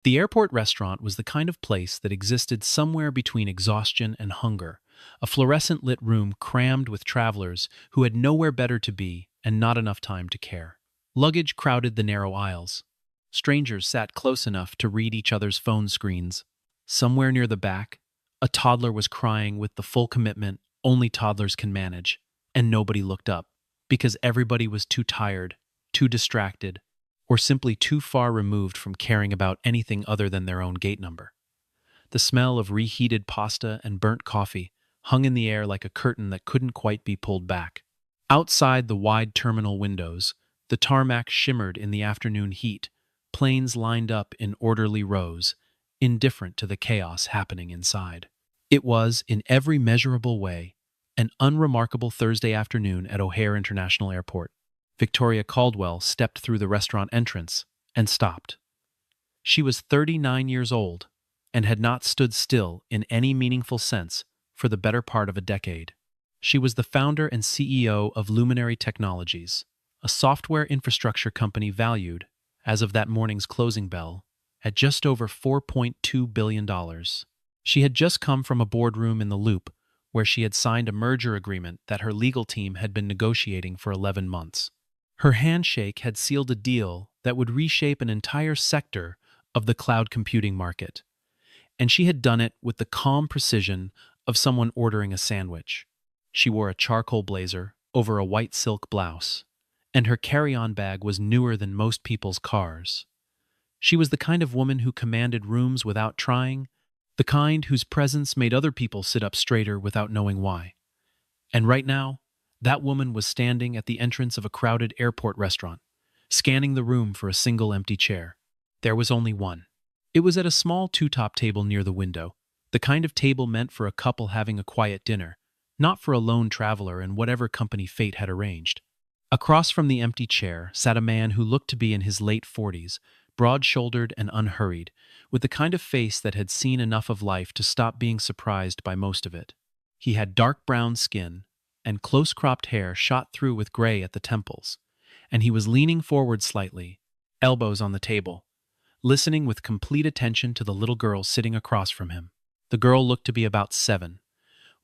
The airport restaurant was the kind of place that existed somewhere between exhaustion and hunger, a fluorescent lit room crammed with travelers who had nowhere better to be and not enough time to care. Luggage crowded the narrow aisles. Strangers sat close enough to read each other's phone screens. Somewhere near the back, a toddler was crying with the full commitment only toddlers can manage, and nobody looked up, because everybody was too tired, too distracted, or simply too far removed from caring about anything other than their own gate number. The smell of reheated pasta and burnt coffee hung in the air like a curtain that couldn't quite be pulled back. Outside the wide terminal windows, the tarmac shimmered in the afternoon heat, planes lined up in orderly rows, indifferent to the chaos happening inside. It was, in every measurable way, an unremarkable Thursday afternoon at O'Hare International Airport. Victoria Caldwell stepped through the restaurant entrance and stopped. She was 39 years old and had not stood still in any meaningful sense for the better part of a decade. She was the founder and CEO of Luminary Technologies, a software infrastructure company valued, as of that morning's closing bell, at just over $4.2 billion. She had just come from a boardroom in the Loop where she had signed a merger agreement that her legal team had been negotiating for 11 months. Her handshake had sealed a deal that would reshape an entire sector of the cloud computing market, and she had done it with the calm precision of someone ordering a sandwich. She wore a charcoal blazer over a white silk blouse, and her carry-on bag was newer than most people's cars. She was the kind of woman who commanded rooms without trying, the kind whose presence made other people sit up straighter without knowing why. And right now, that woman was standing at the entrance of a crowded airport restaurant, scanning the room for a single empty chair. There was only one. It was at a small two-top table near the window, the kind of table meant for a couple having a quiet dinner, not for a lone traveler in whatever company fate had arranged. Across from the empty chair sat a man who looked to be in his late 40s, broad-shouldered and unhurried, with the kind of face that had seen enough of life to stop being surprised by most of it. He had dark brown skin, and close-cropped hair shot through with gray at the temples, and he was leaning forward slightly, elbows on the table, listening with complete attention to the little girl sitting across from him. The girl looked to be about 7,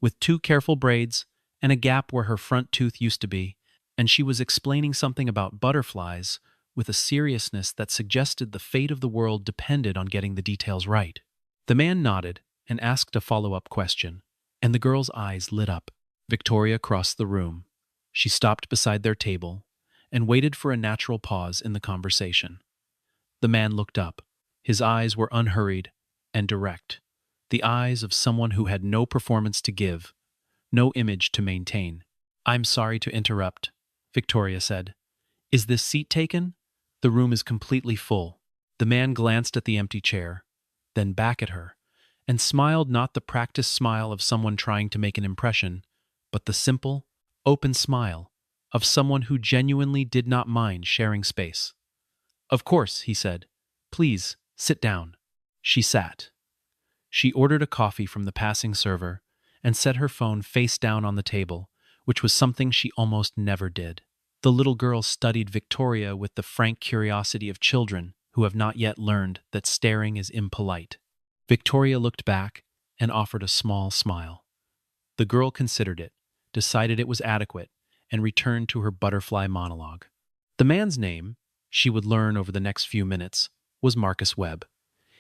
with 2 careful braids and a gap where her front tooth used to be, and she was explaining something about butterflies with a seriousness that suggested the fate of the world depended on getting the details right. The man nodded and asked a follow-up question, and the girl's eyes lit up. Victoria crossed the room. She stopped beside their table and waited for a natural pause in the conversation. The man looked up. His eyes were unhurried and direct, the eyes of someone who had no performance to give, no image to maintain. "I'm sorry to interrupt," Victoria said. "Is this seat taken? The room is completely full." The man glanced at the empty chair, then back at her, and smiled, not the practiced smile of someone trying to make an impression, but the simple, open smile of someone who genuinely did not mind sharing space. "Of course," he said. "Please, sit down." She sat. She ordered a coffee from the passing server and set her phone face down on the table, which was something she almost never did. The little girl studied Victoria with the frank curiosity of children who have not yet learned that staring is impolite. Victoria looked back and offered a small smile. The girl considered it, decided it was adequate, and returned to her butterfly monologue. The man's name, she would learn over the next few minutes, was Marcus Webb.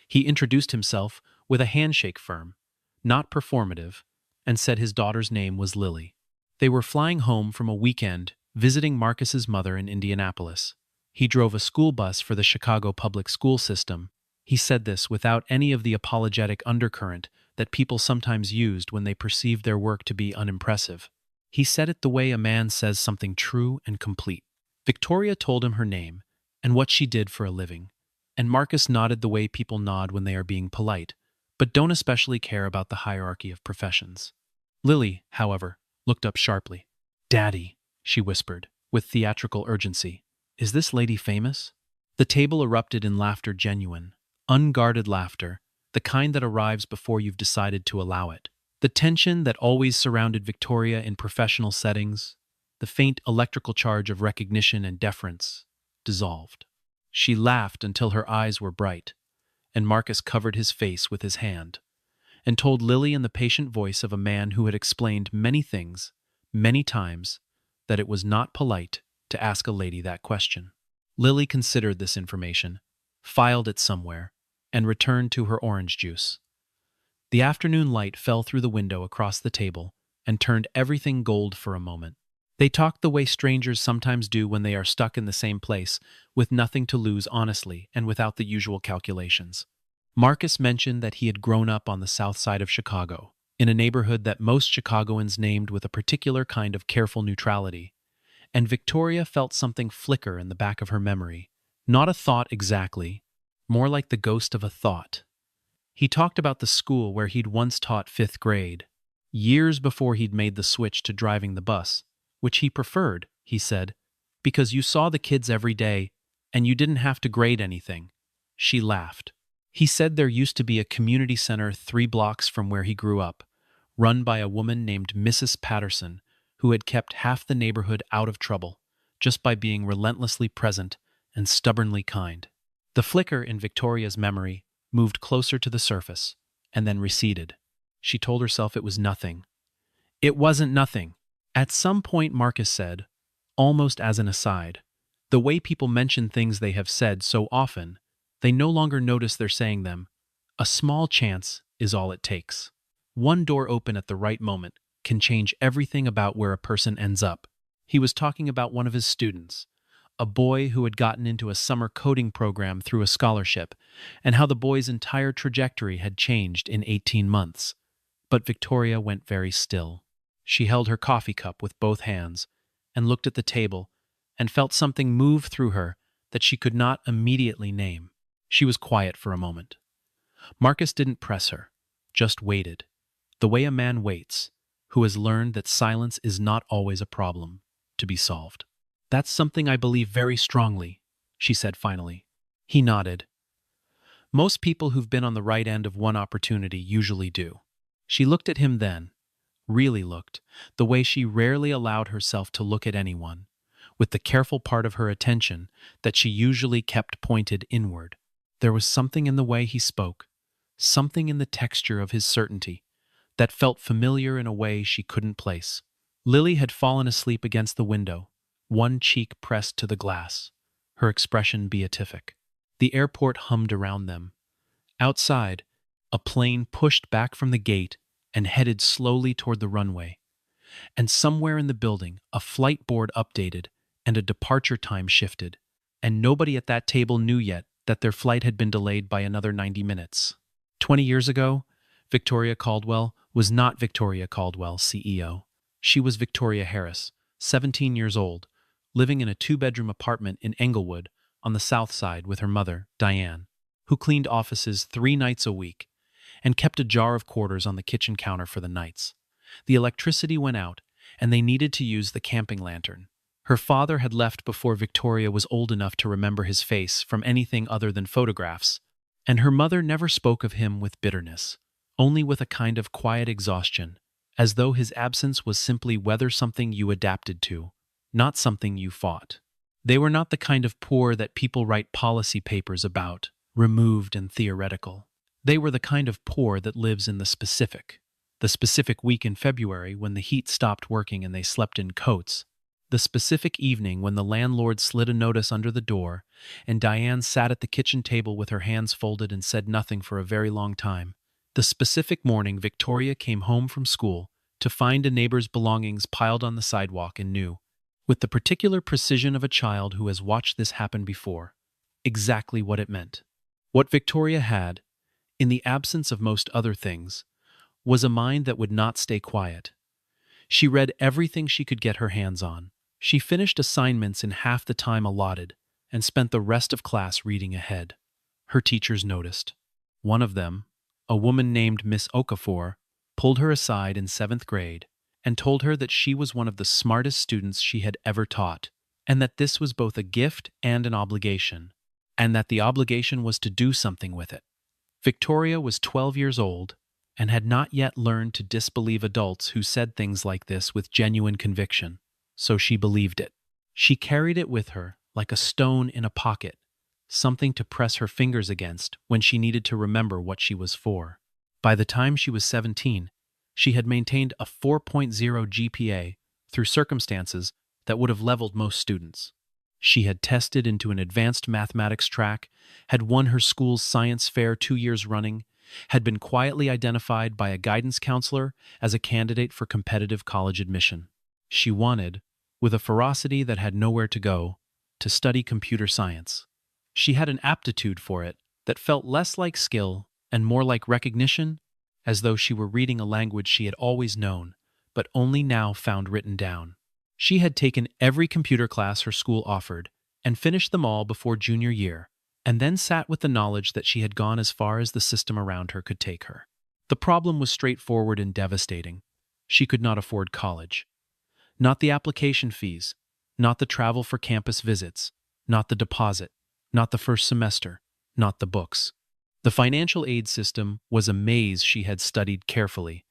He introduced himself with a handshake firm, not performative, and said his daughter's name was Lily. They were flying home from a weekend visiting Marcus's mother in Indianapolis. He drove a school bus for the Chicago public school system. He said this without any of the apologetic undercurrent that people sometimes used when they perceived their work to be unimpressive. He said it the way a man says something true and complete. Victoria told him her name and what she did for a living, and Marcus nodded the way people nod when they are being polite, but don't especially care about the hierarchy of professions. Lily, however, looked up sharply. "Daddy," she whispered, with theatrical urgency. "Is this lady famous?" The table erupted in laughter, genuine, unguarded laughter, the kind that arrives before you've decided to allow it. The tension that always surrounded Victoria in professional settings, the faint electrical charge of recognition and deference, dissolved. She laughed until her eyes were bright, and Marcus covered his face with his hand and told Lily in the patient voice of a man who had explained many things, many times, that it was not polite to ask a lady that question. Lily considered this information, filed it somewhere, and returned to her orange juice. The afternoon light fell through the window across the table and turned everything gold for a moment. They talked the way strangers sometimes do when they are stuck in the same place, with nothing to lose honestly and without the usual calculations. Marcus mentioned that he had grown up on the south side of Chicago, in a neighborhood that most Chicagoans named with a particular kind of careful neutrality, and Victoria felt something flicker in the back of her memory. Not a thought exactly, more like the ghost of a thought. He talked about the school where he'd once taught 5th grade, years before he'd made the switch to driving the bus, which he preferred, he said, because you saw the kids every day and you didn't have to grade anything. She laughed. He said there used to be a community center 3 blocks from where he grew up, run by a woman named Mrs. Patterson, who had kept half the neighborhood out of trouble, just by being relentlessly present and stubbornly kind. The flicker in Victoria's memory moved closer to the surface, and then receded. She told herself it was nothing. It wasn't nothing. At some point, Marcus said, almost as an aside, the way people mention things they have said so often, they no longer notice they're saying them. A small chance is all it takes. One door open at the right moment can change everything about where a person ends up. He was talking about one of his students, a boy who had gotten into a summer coding program through a scholarship, and how the boy's entire trajectory had changed in 18 months. But Victoria went very still. She held her coffee cup with both hands and looked at the table and felt something move through her that she could not immediately name. She was quiet for a moment. Marcus didn't press her, just waited, the way a man waits, who has learned that silence is not always a problem to be solved. That's something I believe very strongly, she said finally. He nodded. Most people who've been on the right end of one opportunity usually do. She looked at him then, really looked, the way she rarely allowed herself to look at anyone, with the careful part of her attention that she usually kept pointed inward. There was something in the way he spoke, something in the texture of his certainty, that felt familiar in a way she couldn't place. Lily had fallen asleep against the window, one cheek pressed to the glass, her expression beatific. The airport hummed around them. Outside, a plane pushed back from the gate and headed slowly toward the runway. And somewhere in the building, a flight board updated and a departure time shifted, and nobody at that table knew yet that their flight had been delayed by another 90 minutes. 20 years ago, Victoria Caldwell was not Victoria Caldwell, CEO. She was Victoria Harris, 17 years old, living in a 2-bedroom apartment in Englewood on the south side with her mother, Diane, who cleaned offices 3 nights a week and kept a jar of quarters on the kitchen counter for the nights. The electricity went out, and they needed to use the camping lantern. Her father had left before Victoria was old enough to remember his face from anything other than photographs, and her mother never spoke of him with bitterness, only with a kind of quiet exhaustion, as though his absence was simply whether something you adapted to, not something you fought. They were not the kind of poor that people write policy papers about, removed and theoretical. They were the kind of poor that lives in the specific week in February when the heat stopped working and they slept in coats, the specific evening when the landlord slid a notice under the door and Diane sat at the kitchen table with her hands folded and said nothing for a very long time, the specific morning Victoria came home from school to find a neighbor's belongings piled on the sidewalk and knew, with the particular precision of a child who has watched this happen before, exactly what it meant. What Victoria had, in the absence of most other things, was a mind that would not stay quiet. She read everything she could get her hands on. She finished assignments in half the time allotted and spent the rest of class reading ahead. Her teachers noticed. One of them, a woman named Miss Okafor, pulled her aside in 7th grade and told her that she was one of the smartest students she had ever taught, and that this was both a gift and an obligation, and that the obligation was to do something with it. Victoria was 12 years old and had not yet learned to disbelieve adults who said things like this with genuine conviction, so she believed it. She carried it with her like a stone in a pocket, something to press her fingers against when she needed to remember what she was for. By the time she was 17, she had maintained a 4.0 GPA through circumstances that would have leveled most students. She had tested into an advanced mathematics track, had won her school's science fair 2 years running, had been quietly identified by a guidance counselor as a candidate for competitive college admission. She wanted, with a ferocity that had nowhere to go, to study computer science. She had an aptitude for it that felt less like skill and more like recognition, as though she were reading a language she had always known, but only now found written down. She had taken every computer class her school offered and finished them all before junior year, and then sat with the knowledge that she had gone as far as the system around her could take her. The problem was straightforward and devastating. She could not afford college. Not the application fees, not the travel for campus visits, not the deposit, not the first semester, not the books. The financial aid system was a maze she had studied carefully,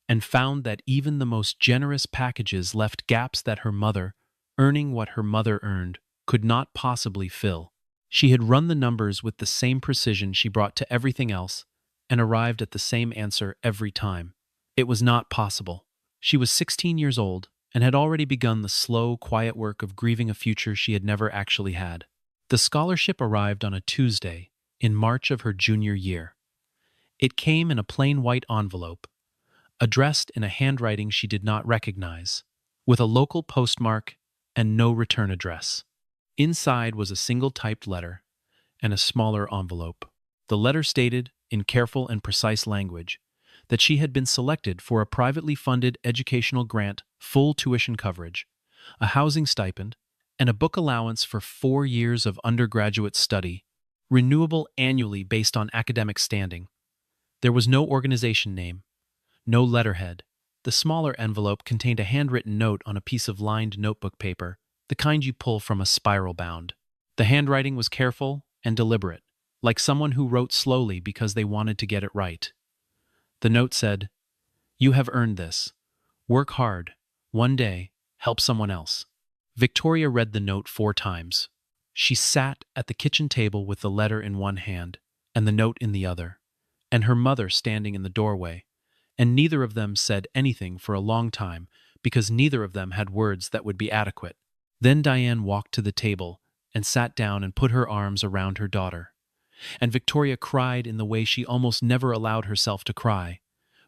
and found that even the most generous packages left gaps that her mother, earning what her mother earned, could not possibly fill. She had run the numbers with the same precision she brought to everything else, and arrived at the same answer every time. It was not possible. She was 16 years old, and had already begun the slow, quiet work of grieving a future she had never actually had. The scholarship arrived on a Tuesday, in March of her junior year. It came in a plain white envelope, addressed in a handwriting she did not recognize, with a local postmark and no return address. Inside was a single typed letter and a smaller envelope. The letter stated, in careful and precise language, that she had been selected for a privately funded educational grant, full tuition coverage, a housing stipend, and a book allowance for 4 years of undergraduate study, renewable annually based on academic standing. There was no organization name, no letterhead. The smaller envelope contained a handwritten note on a piece of lined notebook paper, the kind you pull from a spiral bound. The handwriting was careful and deliberate, like someone who wrote slowly because they wanted to get it right. The note said, "You have earned this. Work hard. One day, help someone else." Victoria read the note 4 times. She sat at the kitchen table with the letter in one hand and the note in the other, and her mother standing in the doorway, and neither of them said anything for a long time because neither of them had words that would be adequate. Then Diane walked to the table and sat down and put her arms around her daughter. And Victoria cried in the way she almost never allowed herself to cry,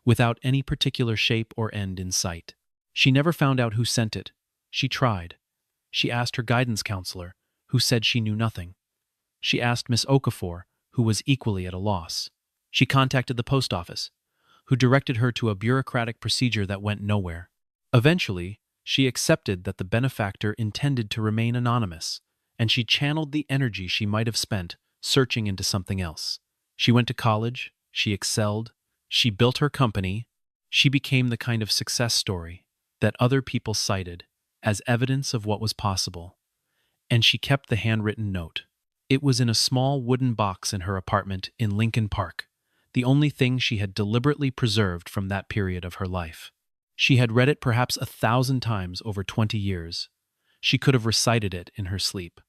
without any particular shape or end in sight. She never found out who sent it. She tried. She asked her guidance counselor, who said she knew nothing. She asked Miss Okafor, who was equally at a loss. She contacted the post office, who directed her to a bureaucratic procedure that went nowhere. Eventually, she accepted that the benefactor intended to remain anonymous, and she channeled the energy she might have spent searching into something else. She went to college, she excelled, she built her company, she became the kind of success story that other people cited as evidence of what was possible. And she kept the handwritten note. It was in a small wooden box in her apartment in Lincoln Park, the only thing she had deliberately preserved from that period of her life. She had read it perhaps 1,000 times over 20 years. She could have recited it in her sleep.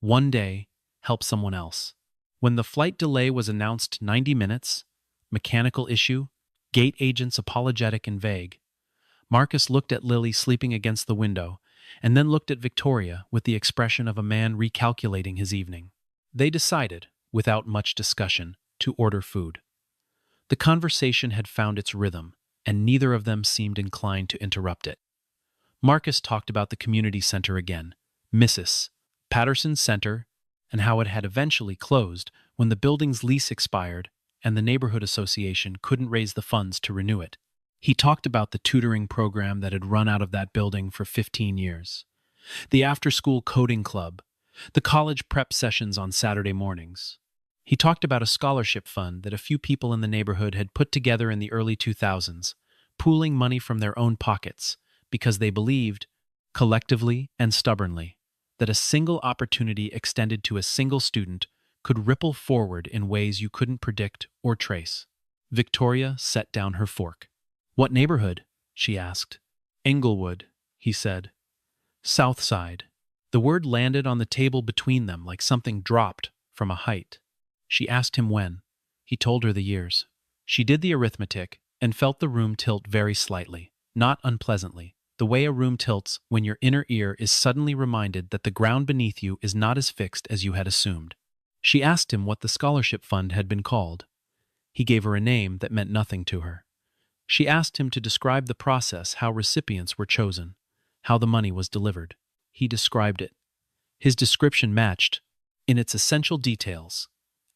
One day, help someone else. When the flight delay was announced 90 minutes, mechanical issue, gate agents apologetic and vague, Marcus looked at Lily sleeping against the window, and then looked at Victoria with the expression of a man recalculating his evening. They decided, without much discussion, to order food. The conversation had found its rhythm, and neither of them seemed inclined to interrupt it. Marcus talked about the community center again, Mrs. Patterson's Center, and how it had eventually closed when the building's lease expired and the neighborhood association couldn't raise the funds to renew it. He talked about the tutoring program that had run out of that building for 15 years, the after-school coding club, the college prep sessions on Saturday mornings. He talked about a scholarship fund that a few people in the neighborhood had put together in the early 2000s, pooling money from their own pockets because they believed, collectively and stubbornly, that a single opportunity extended to a single student could ripple forward in ways you couldn't predict or trace. Victoria set down her fork. "What neighborhood?" she asked. "Englewood," he said. "South Side." The word landed on the table between them like something dropped from a height. She asked him when. He told her the years. She did the arithmetic and felt the room tilt very slightly, not unpleasantly, the way a room tilts when your inner ear is suddenly reminded that the ground beneath you is not as fixed as you had assumed. She asked him what the scholarship fund had been called. He gave her a name that meant nothing to her. She asked him to describe the process, how recipients were chosen, how the money was delivered. He described it. His description matched, in its essential details,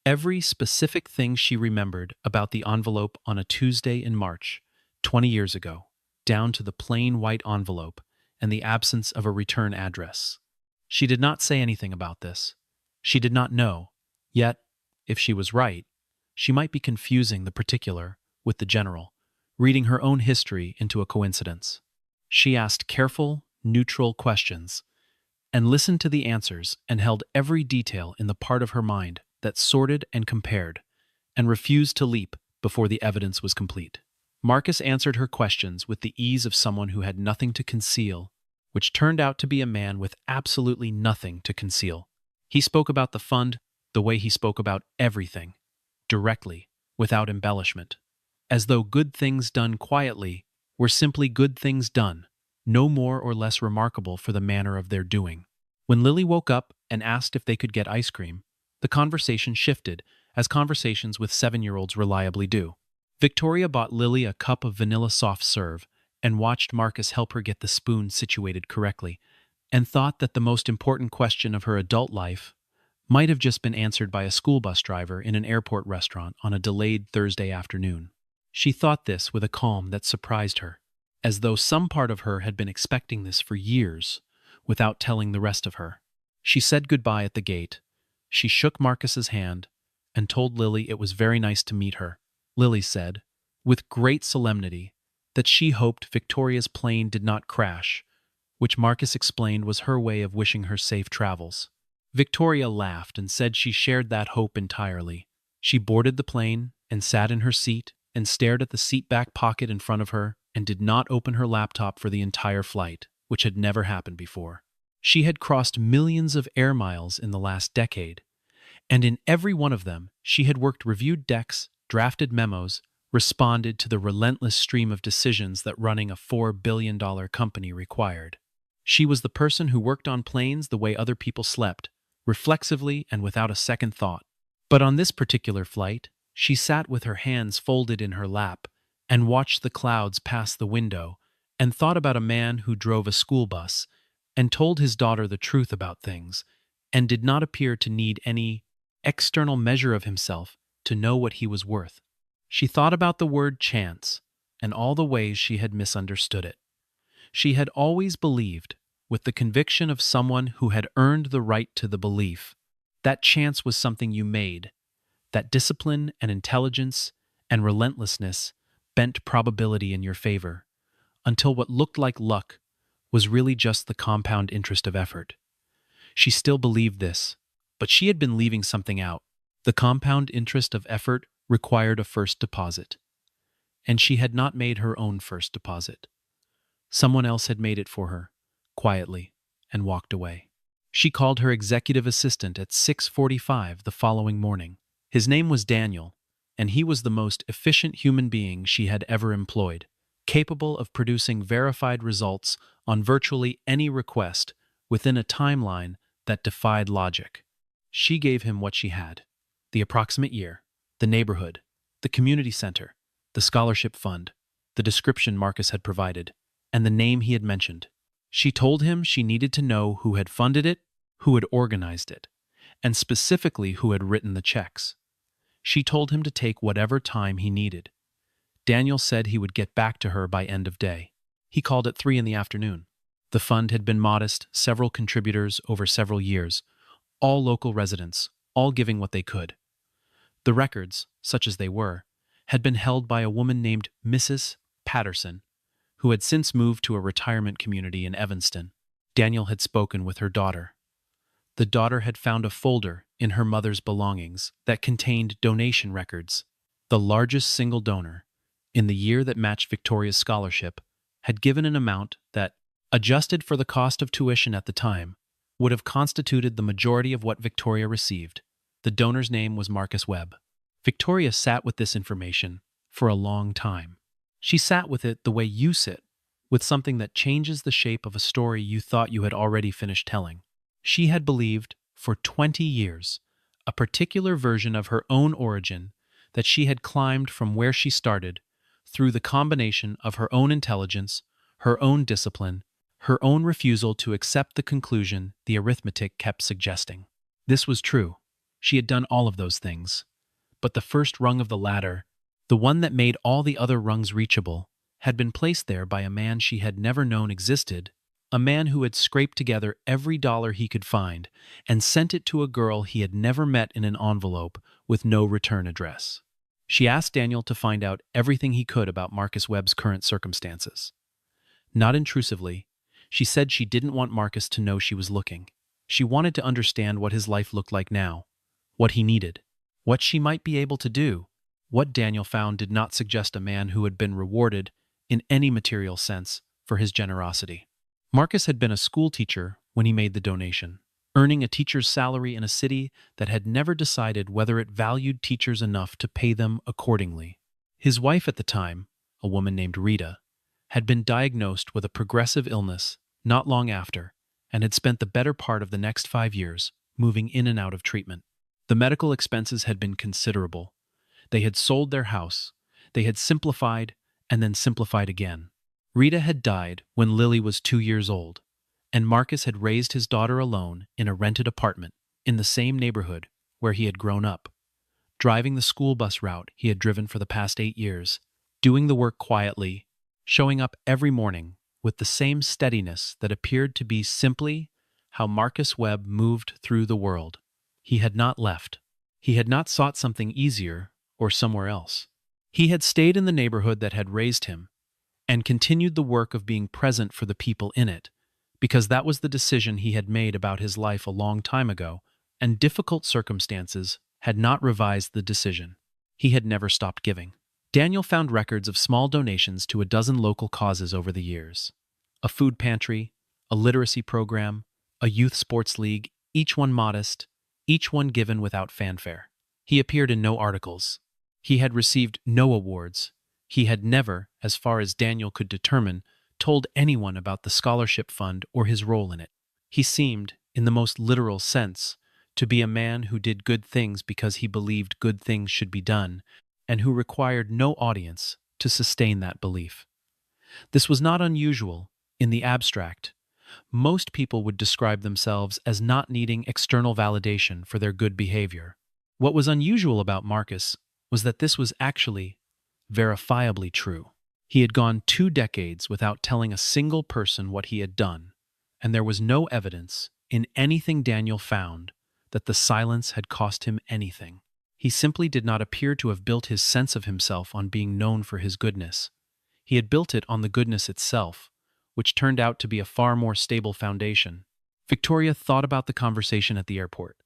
every specific thing she remembered about the envelope on a Tuesday in March, 20 years ago, down to the plain white envelope and the absence of a return address. She did not say anything about this. She did not know. Yet, if she was right, she might be confusing the particular with the general, reading her own history into a coincidence. She asked careful, neutral questions, and listened to the answers and held every detail in the part of her mind that sorted and compared, and refused to leap before the evidence was complete. Marcus answered her questions with the ease of someone who had nothing to conceal, which turned out to be a man with absolutely nothing to conceal. He spoke about the fund the way he spoke about everything, directly, without embellishment, as though good things done quietly were simply good things done, no more or less remarkable for the manner of their doing. When Lily woke up and asked if they could get ice cream, the conversation shifted, as conversations with 7-year-olds reliably do. Victoria bought Lily a cup of vanilla soft serve and watched Marcus help her get the spoon situated correctly, and thought that the most important question of her adult life might have just been answered by a school bus driver in an airport restaurant on a delayed Thursday afternoon. She thought this with a calm that surprised her, as though some part of her had been expecting this for years, without telling the rest of her. She said goodbye at the gate. She shook Marcus's hand and told Lily it was very nice to meet her. Lily said, with great solemnity, that she hoped Victoria's plane did not crash, which Marcus explained was her way of wishing her safe travels. Victoria laughed and said she shared that hope entirely. She boarded the plane and sat in her seat and stared at the seat back pocket in front of her and did not open her laptop for the entire flight, which had never happened before. She had crossed millions of air miles in the last decade, and in every one of them she had worked reviewed decks, drafted memos, responded to the relentless stream of decisions that running a $4 billion company required. She was the person who worked on planes the way other people slept, reflexively and without a second thought. But on this particular flight, she sat with her hands folded in her lap and watched the clouds pass the window and thought about a man who drove a school bus and told his daughter the truth about things and did not appear to need any external measure of himself to know what he was worth. She thought about the word chance and all the ways she had misunderstood it. She had always believed, with the conviction of someone who had earned the right to the belief, that chance was something you made, that discipline and intelligence and relentlessness bent probability in your favor, until what looked like luck was really just the compound interest of effort. She still believed this, but she had been leaving something out. The compound interest of effort required a first deposit, and she had not made her own first deposit. Someone else had made it for her, quietly, and walked away. She called her executive assistant at 6:45 the following morning. His name was Daniel, and he was the most efficient human being she had ever employed, capable of producing verified results on virtually any request within a timeline that defied logic. She gave him what she had: the approximate year, the neighborhood, the community center, the scholarship fund, the description Marcus had provided, and the name he had mentioned. She told him she needed to know who had funded it, who had organized it, and specifically who had written the checks. She told him to take whatever time he needed. Daniel said he would get back to her by end of day. He called at 3 in the afternoon. The fund had been modest, several contributors over several years, all local residents, all giving what they could. The records, such as they were, had been held by a woman named Mrs. Patterson, who had since moved to a retirement community in Evanston. Daniel had spoken with her daughter. The daughter had found a folder in her mother's belongings that contained donation records. The largest single donor, in the year that matched Victoria's scholarship, had given an amount that, adjusted for the cost of tuition at the time, would have constituted the majority of what Victoria received. The donor's name was Marcus Webb. Victoria sat with this information for a long time. She sat with it the way you sit, with something that changes the shape of a story you thought you had already finished telling. She had believed, for 20 years, a particular version of her own origin that she had climbed from where she started through the combination of her own intelligence, her own discipline, her own refusal to accept the conclusion the arithmetic kept suggesting. This was true. She had done all of those things. But the first rung of the ladder, the one that made all the other rungs reachable, had been placed there by a man she had never known existed, a man who had scraped together every dollar he could find and sent it to a girl he had never met in an envelope with no return address. She asked Daniel to find out everything he could about Marcus Webb's current circumstances. Not intrusively, she said she didn't want Marcus to know she was looking. She wanted to understand what his life looked like now, what he needed, what she might be able to do. What Daniel found did not suggest a man who had been rewarded, in any material sense, for his generosity. Marcus had been a school teacher when he made the donation, earning a teacher's salary in a city that had never decided whether it valued teachers enough to pay them accordingly. His wife at the time, a woman named Rita, had been diagnosed with a progressive illness not long after and had spent the better part of the next 5 years moving in and out of treatment. The medical expenses had been considerable. They had sold their house. They had simplified and then simplified again. Rita had died when Lily was 2 years old, and Marcus had raised his daughter alone in a rented apartment in the same neighborhood where he had grown up, driving the school bus route he had driven for the past 8 years, doing the work quietly, showing up every morning with the same steadiness that appeared to be simply how Marcus Webb moved through the world. He had not left. He had not sought something easier or somewhere else. He had stayed in the neighborhood that had raised him and continued the work of being present for the people in it, because that was the decision he had made about his life a long time ago, and difficult circumstances had not revised the decision. He had never stopped giving. Daniel found records of small donations to a dozen local causes over the years. A food pantry, a literacy program, a youth sports league, each one modest, each one given without fanfare. He appeared in no articles. He had received no awards. He had never, as far as Daniel could determine, told anyone about the scholarship fund or his role in it. He seemed, in the most literal sense, to be a man who did good things because he believed good things should be done, and who required no audience to sustain that belief. This was not unusual in the abstract. Most people would describe themselves as not needing external validation for their good behavior. What was unusual about Marcus was that this was actually verifiably true. He had gone 2 decades without telling a single person what he had done, and there was no evidence in anything Daniel found that the silence had cost him anything. He simply did not appear to have built his sense of himself on being known for his goodness. He had built it on the goodness itself, which turned out to be a far more stable foundation. Victoria thought about the conversation at the airport.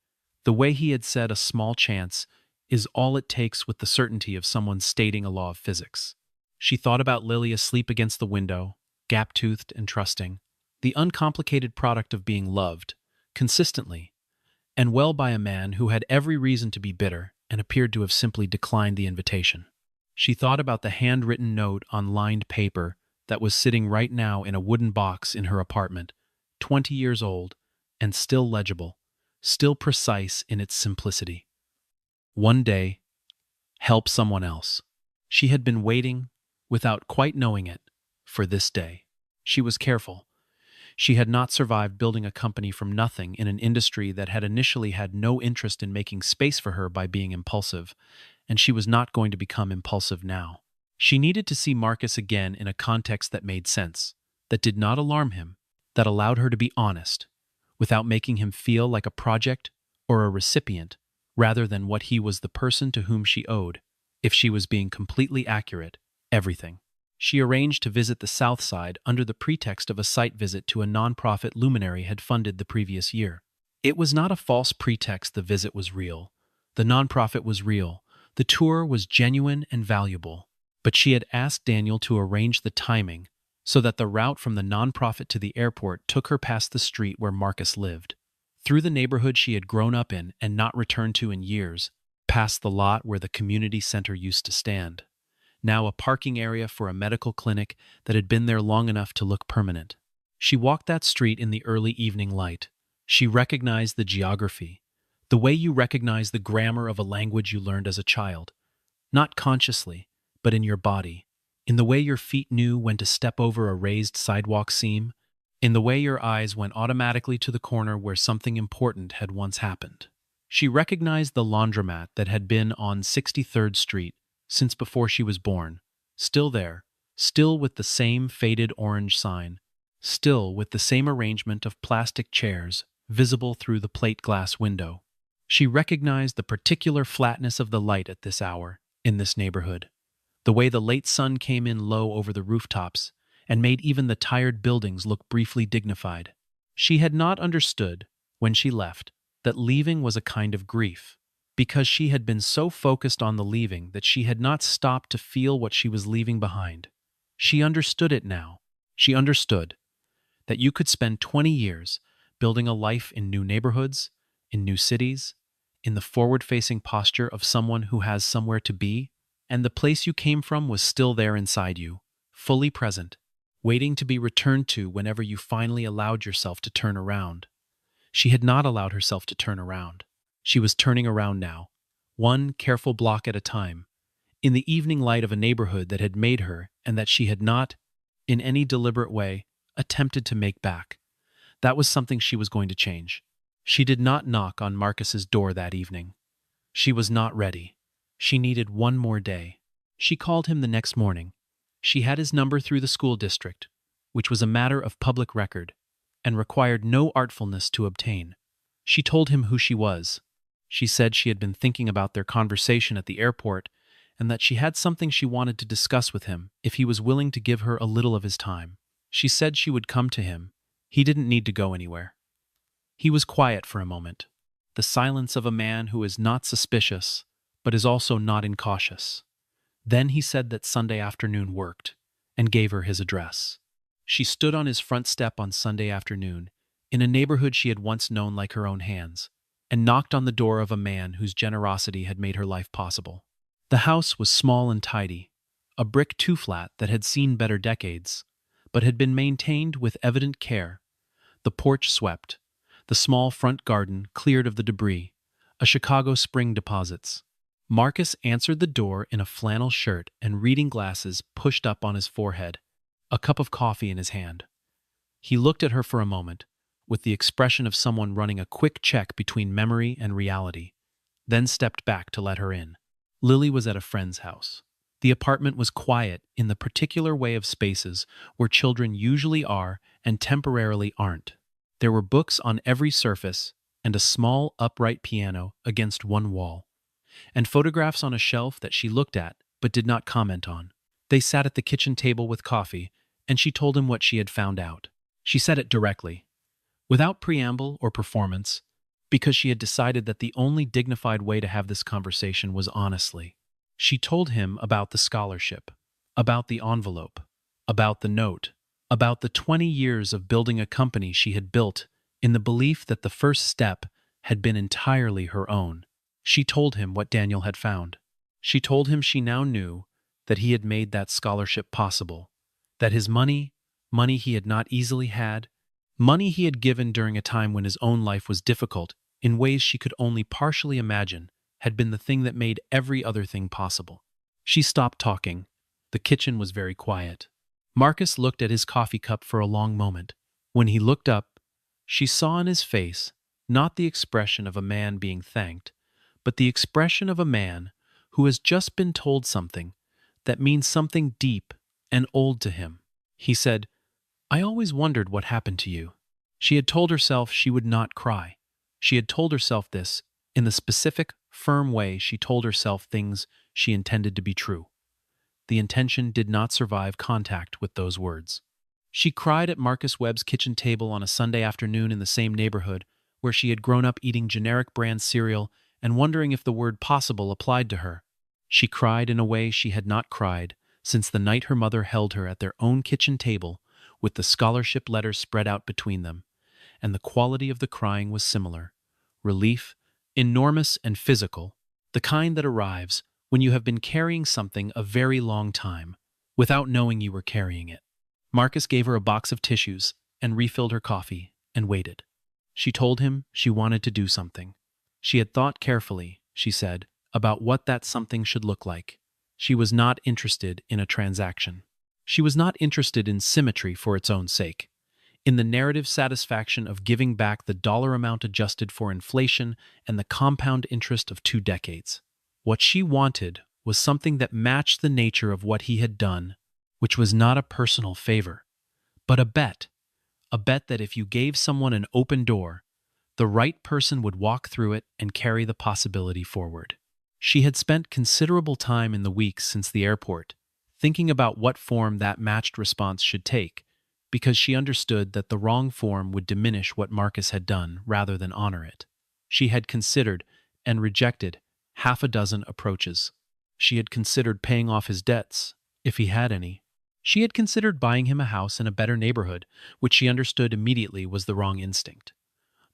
The way he had said a small chance is all it takes with the certainty of someone stating a law of physics. She thought about Lily asleep against the window, gap-toothed and trusting, the uncomplicated product of being loved, consistently, and well by a man who had every reason to be bitter and appeared to have simply declined the invitation. She thought about the handwritten note on lined paper that was sitting right now in a wooden box in her apartment, 20 years old, and still legible, still precise in its simplicity. One day, help someone else. She had been waiting, without quite knowing it, for this day. She was careful. She had not survived building a company from nothing in an industry that had initially had no interest in making space for her by being impulsive, and she was not going to become impulsive now. She needed to see Marcus again in a context that made sense, that did not alarm him, that allowed her to be honest, without making him feel like a project or a recipient, rather than what he was the person to whom she owed, if she was being completely accurate, everything. She arranged to visit the South Side under the pretext of a site visit to a nonprofit Luminary had funded the previous year. It was not a false pretext. The visit was real. The nonprofit was real. The tour was genuine and valuable. But she had asked Daniel to arrange the timing so that the route from the nonprofit to the airport took her past the street where Marcus lived. through the neighborhood she had grown up in and not returned to in years, past the lot where the community center used to stand, now a parking area for a medical clinic that had been there long enough to look permanent. She walked that street in the early evening light. She recognized the geography, the way you recognize the grammar of a language you learned as a child, not consciously, but in your body, in the way your feet knew when to step over a raised sidewalk seam, in the way your eyes went automatically to the corner where something important had once happened. She recognized the laundromat that had been on 63rd Street since before she was born, still there, still with the same faded orange sign, still with the same arrangement of plastic chairs visible through the plate glass window. She recognized the particular flatness of the light at this hour, in this neighborhood, the way the late sun came in low over the rooftops and made even the tired buildings look briefly dignified. She had not understood, when she left, that leaving was a kind of grief, because she had been so focused on the leaving that she had not stopped to feel what she was leaving behind. She understood it now. She understood that you could spend 20 years building a life in new neighborhoods, in new cities, in the forward-facing posture of someone who has somewhere to be, and the place you came from was still there inside you, fully present, waiting to be returned to whenever you finally allowed yourself to turn around. She had not allowed herself to turn around. She was turning around now, one careful block at a time, in the evening light of a neighborhood that had made her and that she had not, in any deliberate way, attempted to make back. That was something she was going to change. She did not knock on Marcus's door that evening. She was not ready. She needed one more day. She called him the next morning. She had his number through the school district, which was a matter of public record, and required no artfulness to obtain. She told him who she was. She said she had been thinking about their conversation at the airport and that she had something she wanted to discuss with him if he was willing to give her a little of his time. She said she would come to him. He didn't need to go anywhere. He was quiet for a moment, the silence of a man who is not suspicious, but is also not incautious. Then he said that Sunday afternoon worked, and gave her his address. She stood on his front step on Sunday afternoon, in a neighborhood she had once known like her own hands, and knocked on the door of a man whose generosity had made her life possible. The house was small and tidy, a brick two-flat that had seen better decades, but had been maintained with evident care. The porch swept, the small front garden cleared of the debris, a Chicago spring deposits. Marcus answered the door in a flannel shirt and reading glasses pushed up on his forehead, a cup of coffee in his hand. He looked at her for a moment, with the expression of someone running a quick check between memory and reality, then stepped back to let her in. Lily was at a friend's house. The apartment was quiet in the particular way of spaces where children usually are and temporarily aren't. There were books on every surface and a small upright piano against one wall, and photographs on a shelf that she looked at but did not comment on. They sat at the kitchen table with coffee, and she told him what she had found out. She said it directly, without preamble or performance, because she had decided that the only dignified way to have this conversation was honestly. She told him about the scholarship, about the envelope, about the note, about the 20 years of building a company she had built in the belief that the first step had been entirely her own. She told him what Daniel had found. She told him she now knew that he had made that scholarship possible, that his money he had not easily had, money he had given during a time when his own life was difficult in ways she could only partially imagine, had been the thing that made every other thing possible. She stopped talking. The kitchen was very quiet. Marcus looked at his coffee cup for a long moment. When he looked up, she saw in his face not the expression of a man being thanked, but the expression of a man who has just been told something that means something deep and old to him. He said, "I always wondered what happened to you." She had told herself she would not cry. She had told herself this in the specific, firm way she told herself things she intended to be true. The intention did not survive contact with those words. She cried at Marcus Webb's kitchen table on a Sunday afternoon in the same neighborhood where she had grown up eating generic brand cereal and wondering if the word possible applied to her. She cried in a way she had not cried since the night her mother held her at their own kitchen table with the scholarship letters spread out between them, and the quality of the crying was similar. Relief, enormous and physical, the kind that arrives when you have been carrying something a very long time, without knowing you were carrying it. Marcus gave her a box of tissues and refilled her coffee and waited. She told him she wanted to do something. She had thought carefully, she said, about what that something should look like. She was not interested in a transaction. She was not interested in symmetry for its own sake, in the narrative satisfaction of giving back the dollar amount adjusted for inflation and the compound interest of 2 decades. What she wanted was something that matched the nature of what he had done, which was not a personal favor, but a bet that if you gave someone an open door, the right person would walk through it and carry the possibility forward. She had spent considerable time in the weeks since the airport, thinking about what form that matched response should take, because she understood that the wrong form would diminish what Marcus had done rather than honor it. She had considered and rejected half a dozen approaches. She had considered paying off his debts, if he had any. She had considered buying him a house in a better neighborhood, which she understood immediately was the wrong instinct.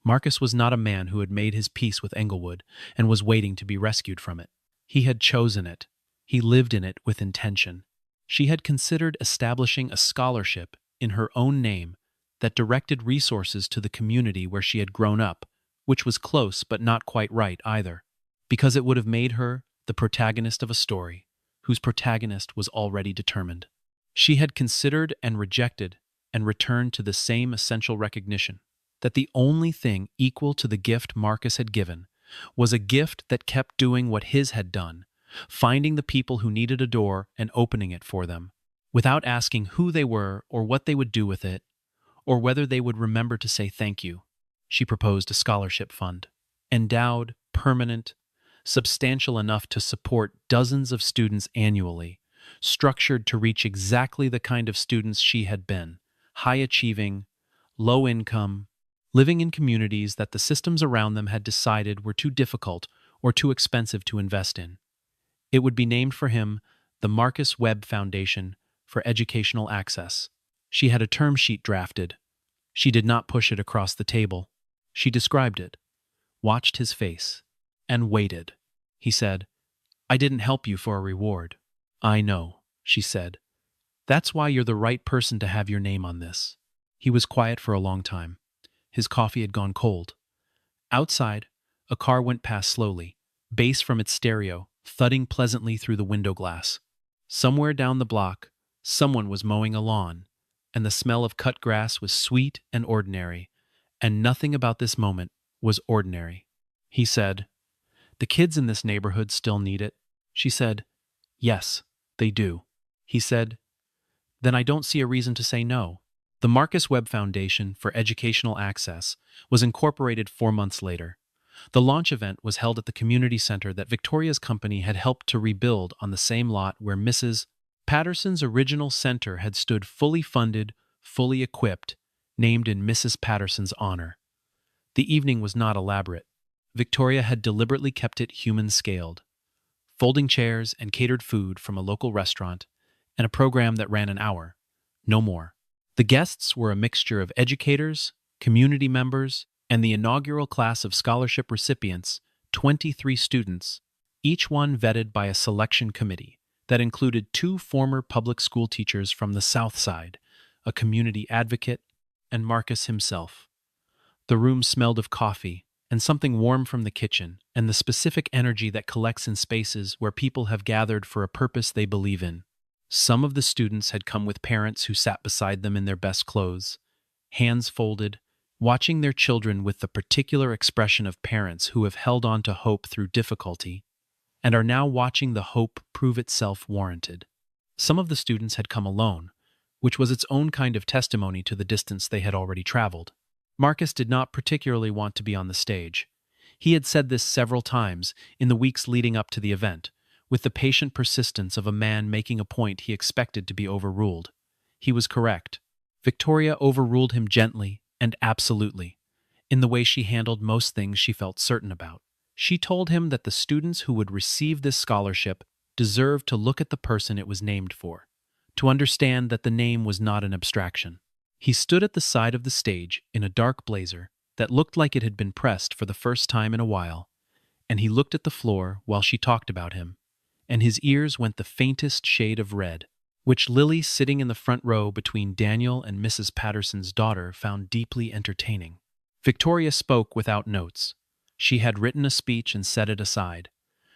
Marcus was not a man who had made his peace with Englewood and was waiting to be rescued from it. He had chosen it. He lived in it with intention. She had considered establishing a scholarship in her own name that directed resources to the community where she had grown up, which was close but not quite right either, because it would have made her the protagonist of a story whose protagonist was already determined. She had considered and rejected and returned to the same essential recognition that the only thing equal to the gift Marcus had given was a gift that kept doing what his had done, finding the people who needed a door and opening it for them, without asking who they were or what they would do with it, or whether they would remember to say thank you. She proposed a scholarship fund, endowed, permanent, substantial enough to support dozens of students annually, structured to reach exactly the kind of students she had been, high-achieving, low-income, living in communities that the systems around them had decided were too difficult or too expensive to invest in. It would be named for him the Marcus Webb Foundation for Educational Access. She had a term sheet drafted. She did not push it across the table. She described it, watched his face, and waited. He said, "I didn't help you for a reward." "I know," she said. "That's why you're the right person to have your name on this." He was quiet for a long time. His coffee had gone cold. Outside, a car went past slowly, bass from its stereo thudding pleasantly through the window glass. Somewhere down the block, someone was mowing a lawn, and the smell of cut grass was sweet and ordinary, and nothing about this moment was ordinary. He said, "The kids in this neighborhood still need it." She said, "Yes, they do." He said, "Then I don't see a reason to say no." The Marcus Webb Foundation for Educational Access was incorporated 4 months later. The launch event was held at the community center that Victoria's company had helped to rebuild on the same lot where Mrs. Patterson's original center had stood, fully funded, fully equipped, named in Mrs. Patterson's honor. The evening was not elaborate. Victoria had deliberately kept it human-scaled. Folding chairs and catered food from a local restaurant, and a program that ran an hour, no more. The guests were a mixture of educators, community members, and the inaugural class of scholarship recipients, 23 students, each one vetted by a selection committee that included 2 former public school teachers from the South Side, a community advocate, and Marcus himself. The room smelled of coffee and something warm from the kitchen, and the specific energy that collects in spaces where people have gathered for a purpose they believe in. Some of the students had come with parents who sat beside them in their best clothes, hands folded, watching their children with the particular expression of parents who have held on to hope through difficulty and are now watching the hope prove itself warranted. Some of the students had come alone, which was its own kind of testimony to the distance they had already traveled. Marcus did not particularly want to be on the stage. He had said this several times in the weeks leading up to the event, with the patient persistence of a man making a point he expected to be overruled. He was correct. Victoria overruled him gently and absolutely, in the way she handled most things she felt certain about. She told him that the students who would receive this scholarship deserved to look at the person it was named for, to understand that the name was not an abstraction. He stood at the side of the stage in a dark blazer that looked like it had been pressed for the first time in a while, and he looked at the floor while she talked about him, and his ears went the faintest shade of red, which Lily, sitting in the front row between Daniel and Mrs. Patterson's daughter, found deeply entertaining. Victoria spoke without notes. She had written a speech and set it aside.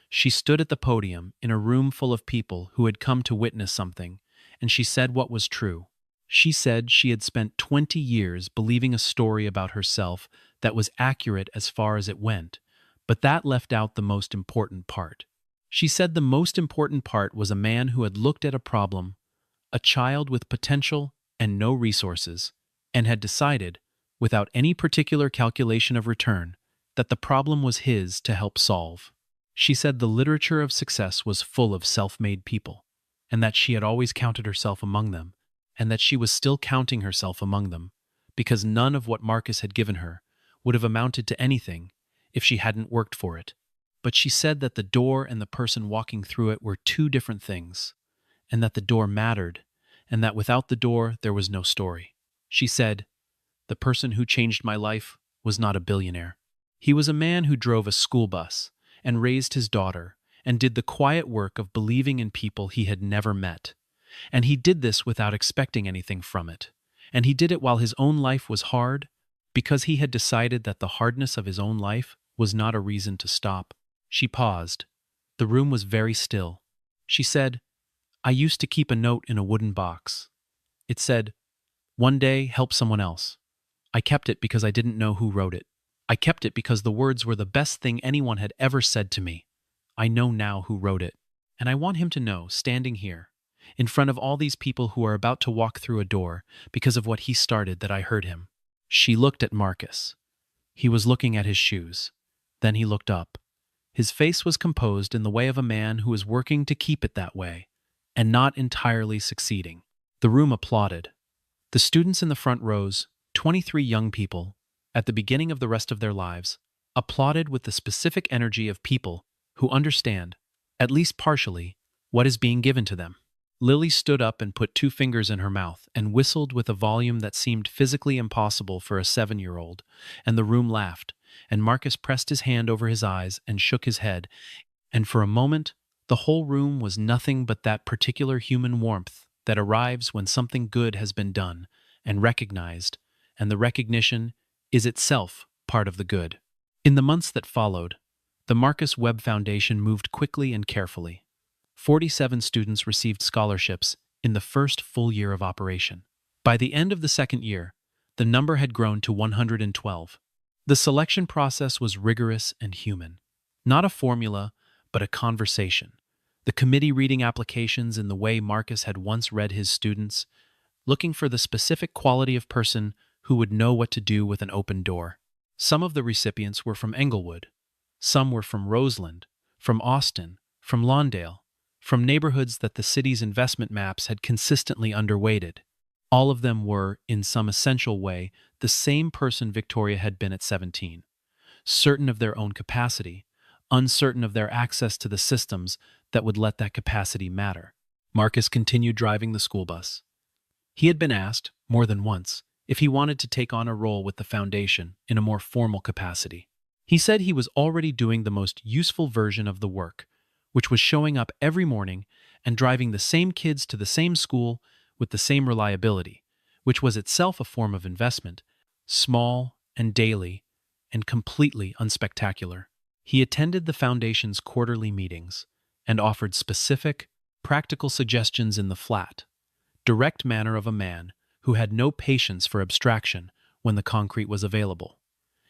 She stood at the podium in a room full of people who had come to witness something, and she said what was true. She said she had spent 20 years believing a story about herself that was accurate as far as it went, but that left out the most important part. She said the most important part was a man who had looked at a problem, a child with potential and no resources, and had decided, without any particular calculation of return, that the problem was his to help solve. She said the literature of success was full of self-made people, and that she had always counted herself among them, and that she was still counting herself among them, because none of what Marcus had given her would have amounted to anything if she hadn't worked for it. But she said that the door and the person walking through it were two different things, and that the door mattered, and that without the door there was no story. She said, "The person who changed my life was not a billionaire. He was a man who drove a school bus and raised his daughter and did the quiet work of believing in people he had never met. And he did this without expecting anything from it. And he did it while his own life was hard, because he had decided that the hardness of his own life was not a reason to stop." She paused. The room was very still. She said, "I used to keep a note in a wooden box. It said, 'One day, help someone else.' I kept it because I didn't know who wrote it. I kept it because the words were the best thing anyone had ever said to me. I know now who wrote it. And I want him to know, standing here, in front of all these people who are about to walk through a door because of what he started, that I heard him." She looked at Marcus. He was looking at his shoes. Then he looked up. His face was composed in the way of a man who is working to keep it that way, and not entirely succeeding. The room applauded. The students in the front rows, 23 young people, at the beginning of the rest of their lives, applauded with the specific energy of people who understand, at least partially, what is being given to them. Lily stood up and put 2 fingers in her mouth and whistled with a volume that seemed physically impossible for a 7-year-old, and the room laughed, and Marcus pressed his hand over his eyes and shook his head, and for a moment the whole room was nothing but that particular human warmth that arrives when something good has been done and recognized, and the recognition is itself part of the good. In the months that followed, the Marcus Webb Foundation moved quickly and carefully. 47 students received scholarships in the first full year of operation. By the end of the second year, the number had grown to 112. The selection process was rigorous and human. Not a formula, but a conversation. The committee reading applications in the way Marcus had once read his students, looking for the specific quality of person who would know what to do with an open door. Some of the recipients were from Englewood. Some were from Roseland, from Austin, from Lawndale, from neighborhoods that the city's investment maps had consistently underweighted. All of them were, in some essential way, the same person Victoria had been at 17, certain of their own capacity, uncertain of their access to the systems that would let that capacity matter. Marcus continued driving the school bus. He had been asked, more than once, if he wanted to take on a role with the foundation in a more formal capacity. He said he was already doing the most useful version of the work, which was showing up every morning and driving the same kids to the same school with the same reliability, which was itself a form of investment, small and daily and completely unspectacular. He attended the foundation's quarterly meetings and offered specific, practical suggestions in the flat, direct manner of a man who had no patience for abstraction when the concrete was available.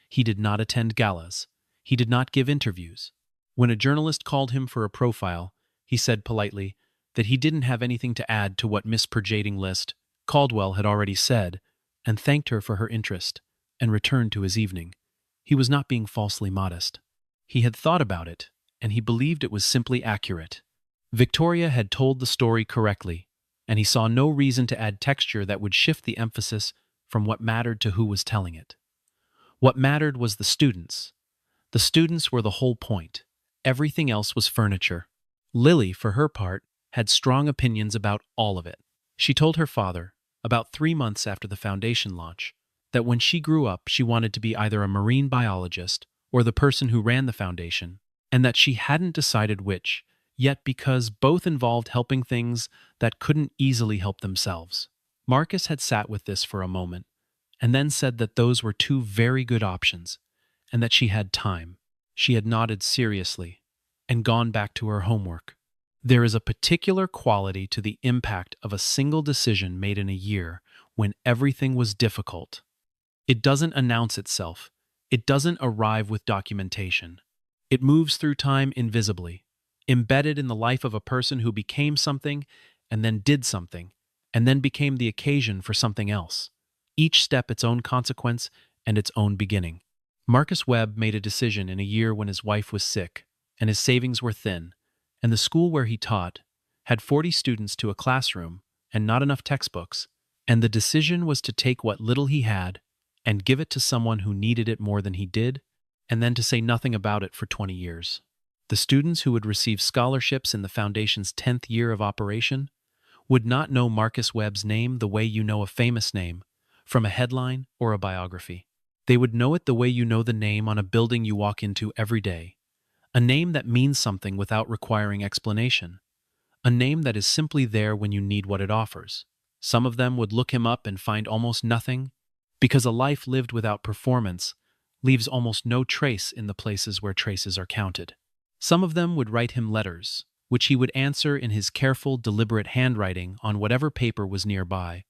He did not attend galas. He did not give interviews. When a journalist called him for a profile, he said politely that he didn't have anything to add to what Miss Purjading List, Caldwell, had already said, and thanked her for her interest, and returned to his evening. He was not being falsely modest. He had thought about it, and he believed it was simply accurate. Victoria had told the story correctly, and he saw no reason to add texture that would shift the emphasis from what mattered to who was telling it. What mattered was the students. The students were the whole point. Everything else was furniture. Lily, for her part, had strong opinions about all of it. She told her father, about 3 months after the foundation launch, that when she grew up, she wanted to be either a marine biologist or the person who ran the foundation, and that she hadn't decided which, yet because both involved helping things that couldn't easily help themselves. Marcus had sat with this for a moment, and then said that those were two very good options, and that she had time. She had nodded seriously and gone back to her homework. There is a particular quality to the impact of a single decision made in a year when everything was difficult. It doesn't announce itself. It doesn't arrive with documentation. It moves through time invisibly, embedded in the life of a person who became something and then did something, and then became the occasion for something else. Each step its own consequence and its own beginning. Marcus Webb made a decision in a year when his wife was sick and his savings were thin, and the school where he taught had 40 students to a classroom and not enough textbooks, and the decision was to take what little he had and give it to someone who needed it more than he did, and then to say nothing about it for 20 years. The students who would receive scholarships in the Foundation's 10th year of operation would not know Marcus Webb's name the way you know a famous name, from a headline or a biography. They would know it the way you know the name on a building you walk into every day, a name that means something without requiring explanation, a name that is simply there when you need what it offers. Some of them would look him up and find almost nothing, because a life lived without performance leaves almost no trace in the places where traces are counted. Some of them would write him letters, which he would answer in his careful, deliberate handwriting on whatever paper was nearby,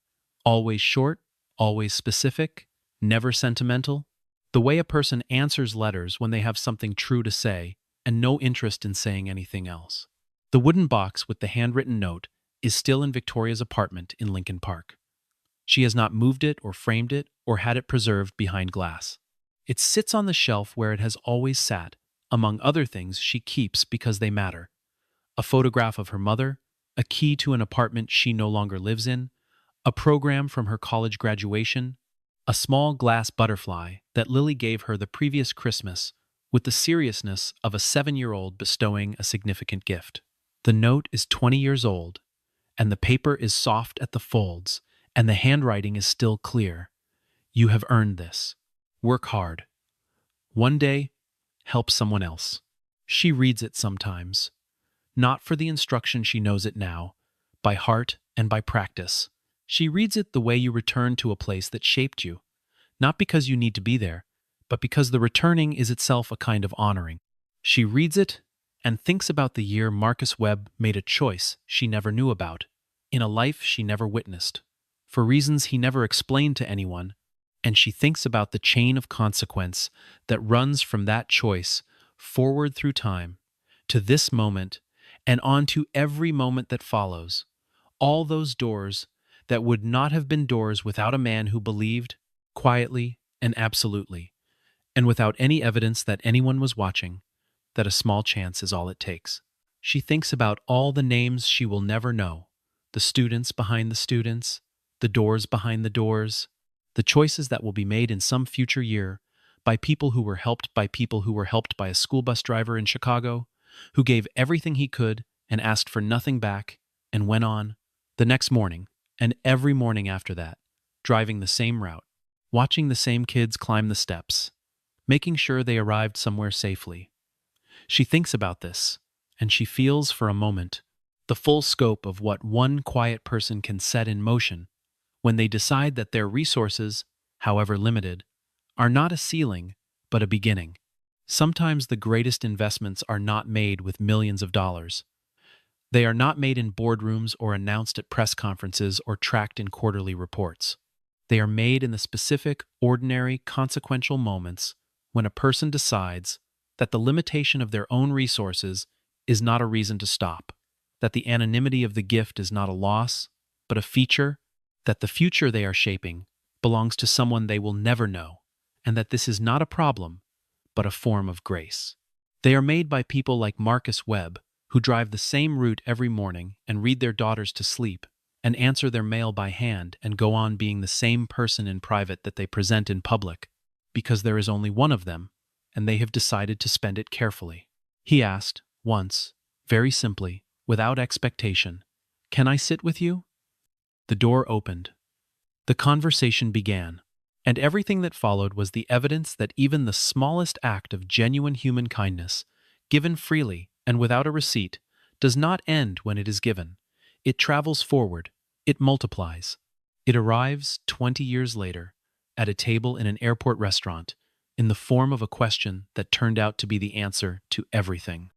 always short, always specific, never sentimental, the way a person answers letters when they have something true to say and no interest in saying anything else. The wooden box with the handwritten note is still in Victoria's apartment in Lincoln Park. She has not moved it or framed it or had it preserved behind glass. It sits on the shelf where it has always sat, among other things she keeps because they matter. A photograph of her mother, a key to an apartment she no longer lives in, a program from her college graduation, a small glass butterfly that Lily gave her the previous Christmas with the seriousness of a 7-year-old bestowing a significant gift. The note is 20 years old, and the paper is soft at the folds, and the handwriting is still clear. You have earned this. Work hard. One day, help someone else. She reads it sometimes, not for the instruction she knows it now, by heart and by practice. She reads it the way you return to a place that shaped you, not because you need to be there, but because the returning is itself a kind of honoring. She reads it and thinks about the year Marcus Webb made a choice she never knew about, in a life she never witnessed, for reasons he never explained to anyone, and she thinks about the chain of consequence that runs from that choice forward through time, to this moment, and on to every moment that follows. All those doors that would not have been doors without a man who believed, quietly and absolutely, and without any evidence that anyone was watching, that a small chance is all it takes. She thinks about all the names she will never know, the students behind the students, the doors behind the doors, the choices that will be made in some future year by people who were helped by people who were helped by a school bus driver in Chicago, who gave everything he could and asked for nothing back and went on, the next morning, and every morning after that, driving the same route, watching the same kids climb the steps, making sure they arrived somewhere safely. She thinks about this, and she feels for a moment the full scope of what one quiet person can set in motion when they decide that their resources, however limited, are not a ceiling, but a beginning. Sometimes the greatest investments are not made with millions of dollars. They are not made in boardrooms or announced at press conferences or tracked in quarterly reports. They are made in the specific, ordinary, consequential moments when a person decides that the limitation of their own resources is not a reason to stop, that the anonymity of the gift is not a loss, but a feature, that the future they are shaping belongs to someone they will never know, and that this is not a problem, but a form of grace. They are made by people like Marcus Webb, who drive the same route every morning and read their daughters to sleep, and answer their mail by hand and go on being the same person in private that they present in public, because there is only one of them, and they have decided to spend it carefully. He asked, once, very simply, without expectation, "Can I sit with you?" The door opened, The conversation began, and everything that followed was the evidence that even the smallest act of genuine human kindness, given freely and without a receipt, does not end when it is given. It travels forward, it multiplies. It arrives 20 years later, at a table in an airport restaurant, in the form of a question that turned out to be the answer to everything.